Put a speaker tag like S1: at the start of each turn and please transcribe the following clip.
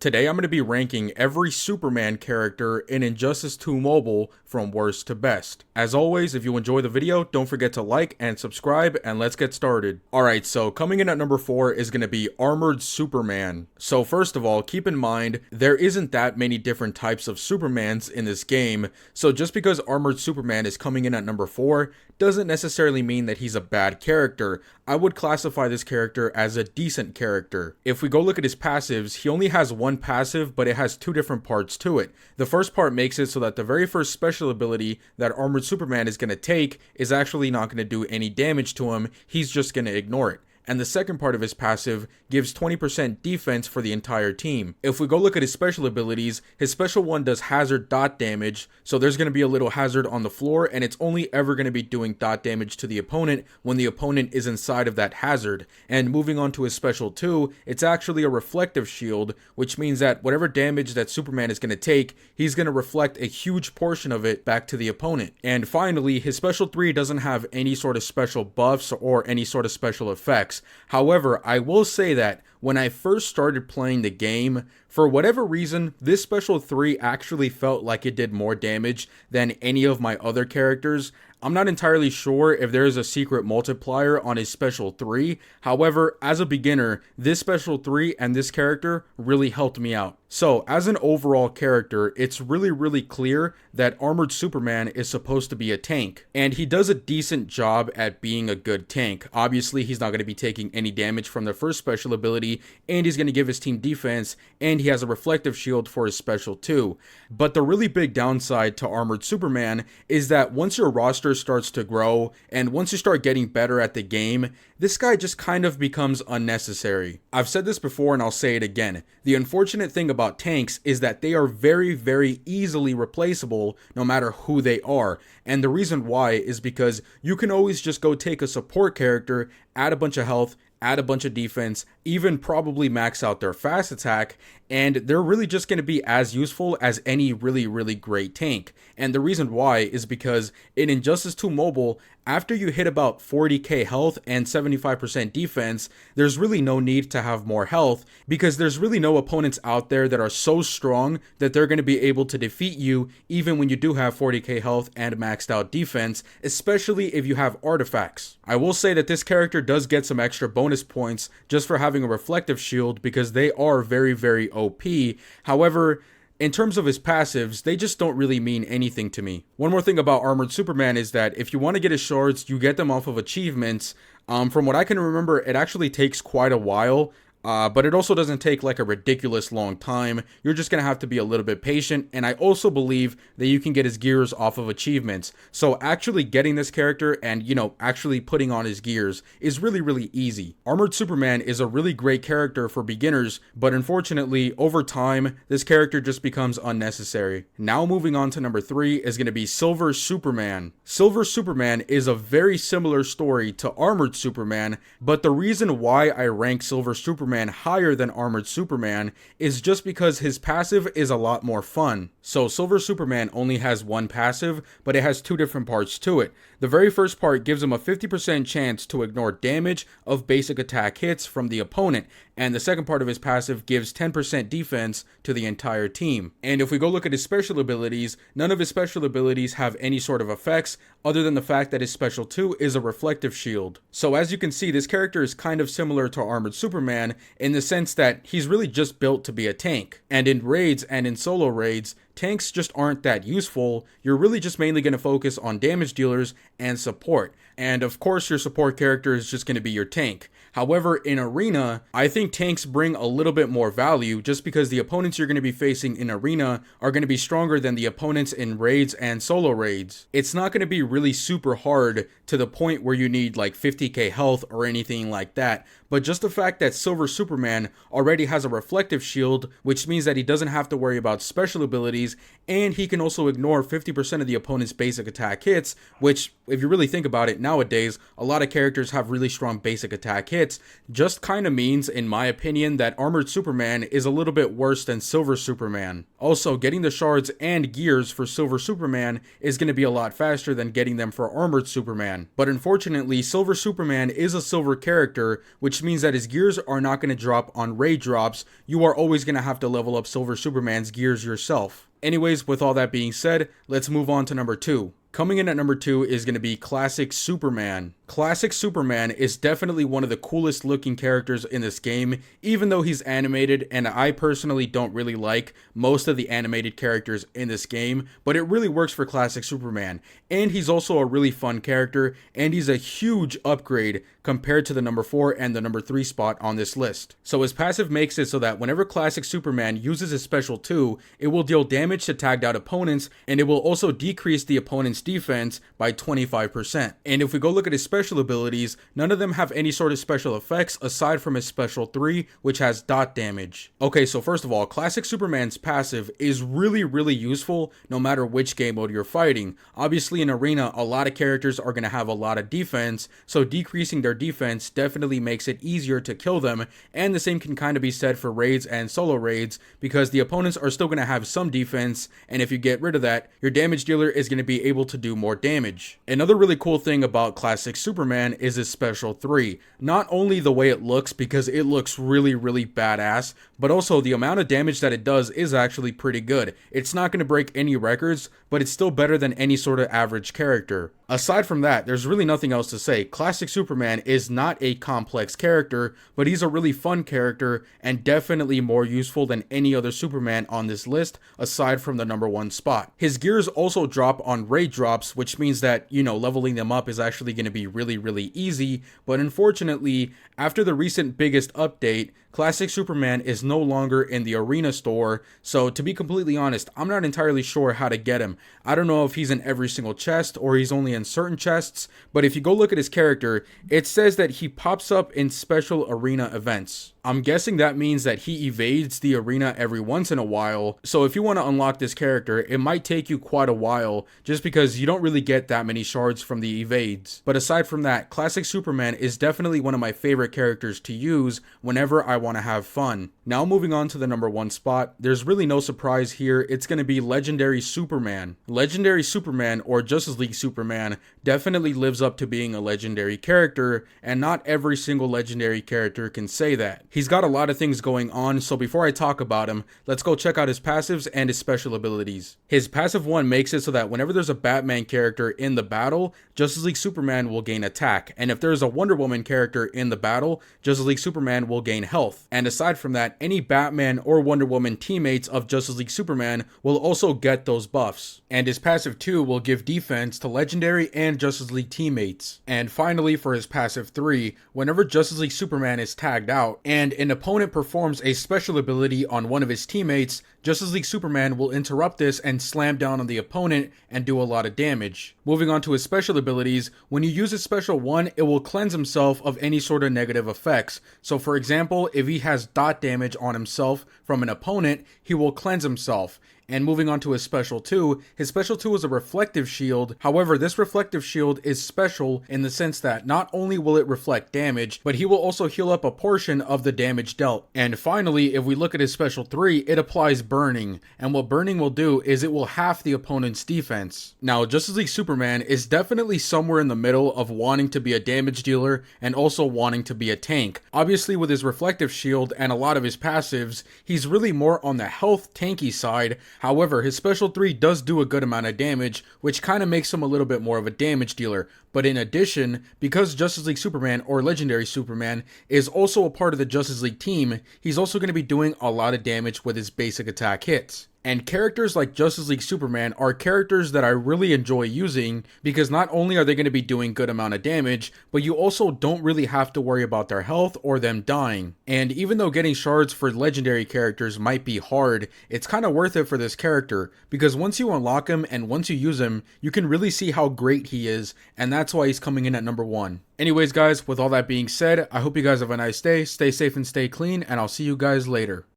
S1: Today I'm going to be ranking every Superman character in Injustice 2 Mobile from worst to best. As always, if you enjoy the video, don't forget to like and subscribe, and let's get started. Alright, so coming in at number 4 is going to be Armored Superman. So first of all, keep in mind, there isn't that many different types of Supermans in this game, so just because Armored Superman is coming in at number 4 doesn't necessarily mean that he's a bad character. I would classify this character as a decent character. If we go look at his passives, he only has one passive, but it has two different parts to it. The first part makes it so that the very first special ability that Armored Superman is going to take is actually not going to do any damage to him, he's just going to ignore it. And the second part of his passive gives 20% defense for the entire team. If we go look at his special abilities, his special one does hazard dot damage, so there's going to be a little hazard on the floor, and it's only ever going to be doing dot damage to the opponent when the opponent is inside of that hazard. And moving on to his special 2, it's actually a reflective shield, which means that whatever damage that Superman is going to take, he's going to reflect a huge portion of it back to the opponent. And finally, his special 3 doesn't have any sort of special buffs or any sort of special effects. However, I will say that when I first started playing the game, for whatever reason, this special 3 actually felt like it did more damage than any of my other characters. I'm not entirely sure if there is a secret multiplier on his special 3. However, as a beginner, this special 3 and this character really helped me out. So, as an overall character, it's really clear that Armored Superman is supposed to be a tank. And he does a decent job at being a good tank. Obviously, he's not going to be taking any damage from the first special ability, and he's going to give his team defense, and he has a reflective shield for his special 2. But the really big downside to Armored Superman is that once your roster starts to grow, and once you start getting better at the game, this guy just kind of becomes unnecessary. I've said this before and I'll say it again. The unfortunate thing about tanks is that they are very easily replaceable no matter who they are. And the reason why is because you can always just go take a support character, add a bunch of health, add a bunch of defense, even probably max out their fast attack, and they're really just going to be as useful as any really great tank. And the reason why is because in Injustice 2 Mobile, after you hit about 40k health and 75% defense, there's really no need to have more health, because there's really no opponents out there that are so strong that they're going to be able to defeat you even when you do have 40k health and maxed out defense, especially if you have artifacts. I will say that this character does get some extra bonus points just for having a reflective shield, because they are very OP. However, in terms of his passives, they just don't really mean anything to me. One more thing about Armored Superman is that if you want to get his shards, you get them off of achievements. From what I can remember, it actually takes quite a while. But it also doesn't take like a ridiculous long time. You're just going to have to be a little bit patient. And I also believe that you can get his gears off of achievements. So actually getting this character and, actually putting on his gears is really easy. Armored Superman is a really great character for beginners, but unfortunately, over time, this character just becomes unnecessary. Now moving on to number 3 is going to be Silver Superman. Silver Superman is a very similar story to Armored Superman, but the reason why I rank Silver Superman higher than Armored Superman is just because his passive is a lot more fun. So Silver Superman only has one passive, but it has two different parts to it. The very first part gives him a 50% chance to ignore damage of basic attack hits from the opponent, and the second part of his passive gives 10% defense to the entire team. And if we go look at his special abilities, none of his special abilities have any sort of effects other than the fact that his special 2 is a reflective shield. So as you can see, this character is kind of similar to Armored Superman in the sense that he's really just built to be a tank. And in raids and in solo raids, tanks just aren't that useful. You're really just mainly going to focus on damage dealers and support. And of course, your support character is just going to be your tank. However, in Arena, I think tanks bring a little bit more value just because the opponents you're going to be facing in Arena are going to be stronger than the opponents in raids and solo raids. It's not going to be really super hard to the point where you need like 50k health or anything like that, but just the fact that Silver Superman already has a reflective shield, which means that he doesn't have to worry about special abilities abilities, and he can also ignore 50% of the opponent's basic attack hits, which, if you really think about it, nowadays, a lot of characters have really strong basic attack hits. Just kind of means, in my opinion, that Armored Superman is a little bit worse than Silver Superman. Also, getting the shards and gears for Silver Superman is going to be a lot faster than getting them for Armored Superman. But unfortunately, Silver Superman is a silver character, which means that his gears are not going to drop on raid drops. You are always going to have to level up Silver Superman's gears yourself. Anyways, with all that being said, let's move on to number 2. Coming in at number 2 is going to be Classic Superman. Classic Superman is definitely one of the coolest looking characters in this game, even though he's animated, and I personally don't really like most of the animated characters in this game, but it really works for Classic Superman. And he's also a really fun character, and he's a huge upgrade compared to the number 4 and the number 3 spot on this list. So his passive makes it so that whenever Classic Superman uses his special 2, it will deal damage to tagged out opponents, and it will also decrease the opponent's defense by 25%. And if we go look at his special abilities, none of them have any sort of special effects aside from his special 3, which has dot damage. Okay, so first of all, Classic Superman's passive is really useful no matter which game mode you're fighting. Obviously in Arena, a lot of characters are going to have a lot of defense, so decreasing their defense definitely makes it easier to kill them, and the same can kind of be said for raids and solo raids, because the opponents are still going to have some defense, and if you get rid of that, your damage dealer is going to be able to do more damage. Another really cool thing about Classic Superman is his special 3. Not only the way it looks, because it looks really badass, but also the amount of damage that it does is actually pretty good. It's not going to break any records, but it's still better than any sort of average character. Aside from that, there's really nothing else to say. Classic Superman is not a complex character, but he's a really fun character and definitely more useful than any other Superman on this list, aside from the number 1 spot. His gears also drop on raid drops, which means that, leveling them up is actually going to be really easy, but unfortunately, after the recent biggest update, Classic Superman is no longer in the Arena store, so to be completely honest, I'm not entirely sure how to get him. I don't know if he's in every single chest or he's only in certain chests, but if you go look at his character, it says that he pops up in special Arena events. I'm guessing that means that he evades the arena every once in a while, so if you want to unlock this character, it might take you quite a while, just because you don't really get that many shards from the evades. But aside from that, Classic Superman is definitely one of my favorite characters to use whenever I want to have fun. Now moving on to the number 1 spot, there's really no surprise here, it's going to be Legendary Superman. Legendary Superman, or Justice League Superman, definitely lives up to being a legendary character, and not every single legendary character can say that. He's got a lot of things going on, so before I talk about him, let's go check out his passives and his special abilities. His passive 1 makes it so that whenever there's a Batman character in the battle, Justice League Superman will gain attack, and if there's a Wonder Woman character in the battle, Justice League Superman will gain health. And aside from that, any Batman or Wonder Woman teammates of Justice League Superman will also get those buffs. And his passive 2 will give defense to Legendary and Justice League teammates. And finally, for his passive 3, whenever Justice League Superman is tagged out, and an opponent performs a special ability on one of his teammates, Justice League Superman will interrupt this and slam down on the opponent and do a lot of damage. Moving on to his special abilities, when you use his special 1, it will cleanse himself of any sort of negative effects. So for example, if he has dot damage on himself from an opponent, he will cleanse himself. And moving on to his special 2 is a reflective shield. However, this reflective shield is special in the sense that not only will it reflect damage, but he will also heal up a portion of the damage dealt. And finally, if we look at his special 3, it applies burning. And what burning will do is it will half the opponent's defense. Now, Justice League Superman is definitely somewhere in the middle of wanting to be a damage dealer and also wanting to be a tank. Obviously, with his reflective shield and a lot of his passives, he's really more on the health tanky side. However, his special 3 does do a good amount of damage, which kind of makes him a little bit more of a damage dealer. But in addition, because Justice League Superman, or Legendary Superman, is also a part of the Justice League team, he's also going to be doing a lot of damage with his basic attack hits. And characters like Justice League Superman are characters that I really enjoy using, because not only are they going to be doing good amount of damage, but you also don't really have to worry about their health or them dying. And even though getting shards for legendary characters might be hard, it's kind of worth it for this character, because once you unlock him and once you use him, you can really see how great he is, and that's why he's coming in at number 1. Anyways guys, with all that being said, I hope you guys have a nice day, stay safe and stay clean, and I'll see you guys later.